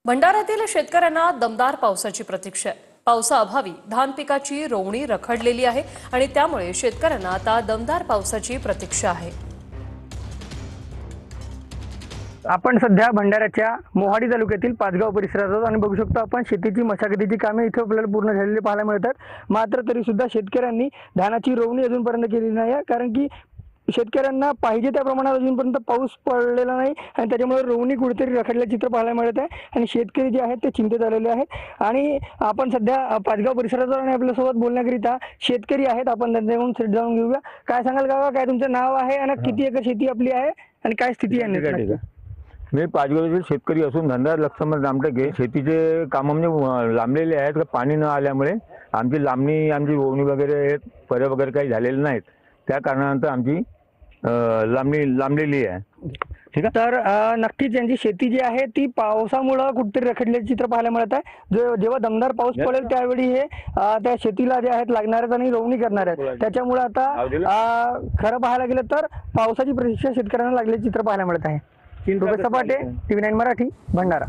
भंडाऱ्यातील शेतकऱ्यांना दमदार पावसाची प्रतीक्षा आहे। पावसाअभावी धान पिकाची रोवणी रखडलेली आहे आणि त्यामुळे शेतकऱ्यांना आता दमदार पावसाची प्रतीक्षा आहे। आपण सध्या भंडाऱ्याच्या मोहाडी तालुक्यातील पाचगाव परिसरात आहोत आणि बघू शकतो आपण शेतीची मशागतीची कामे इथे आपल्याला पूर्ण झालेली पाहायला मिळतात। मात्र तरी सुद्धा शेतकऱ्यांनी धानाची रोवणी अजूनपर्यंत केलेली नाही आहे, कारण की शेतकऱ्यांना पाहिजे त्या प्रमाणात अजूनपर्यंत पाऊस पडलेला नाही आणि त्याच्यामुळे रोवणी कुठेतरी रखडल्याचे चित्र पाहायला मिळत आहे आणि शेतकरी जे आहेत ते चिंतेत आलेले आहेत। आणि आपण सध्या पाचगाव परिसरात आणि आपल्यासोबत बोलण्याकरिता शेतकरी आहेत, आपण त्यांच्याकडून थेट जाणून घेऊया। काय सांगाल काका, काय तुमचं नाव आहे आणि किती एकर शेती आपली आहे आणि काय स्थिती आहे? मी पाचगावतील शेतकरी असून धंदा लक्ष्मण रामटेके शेतीचे काम म्हणजे लांबलेले आहेत। पाणी न आल्यामुळे आमची रोवणी वगैरे पर्या वगैरे काही झालेले नाहीत, त्या कारणानंतर आमची लांबलेली आहे। ठीक आहे, तर नक्कीच यांची शेती जी आहे ती पावसामुळे कुठेतरी रखडल्याचे चित्र पाहायला मिळत आहे। जेव्हा दमदार पाऊस पडेल त्यावेळी हे त्या शेतीला जे आहेत लागणार आहेत आणि रोवणी करणार आहेत, त्याच्यामुळे आता खरं पाहायला गेलं तर पावसाची प्रतीक्षा शेतकऱ्यांना लागल्याचे चित्र पाहायला मिळत आहे। योगेश सपाटे, TV9 मराठी, भंडारा।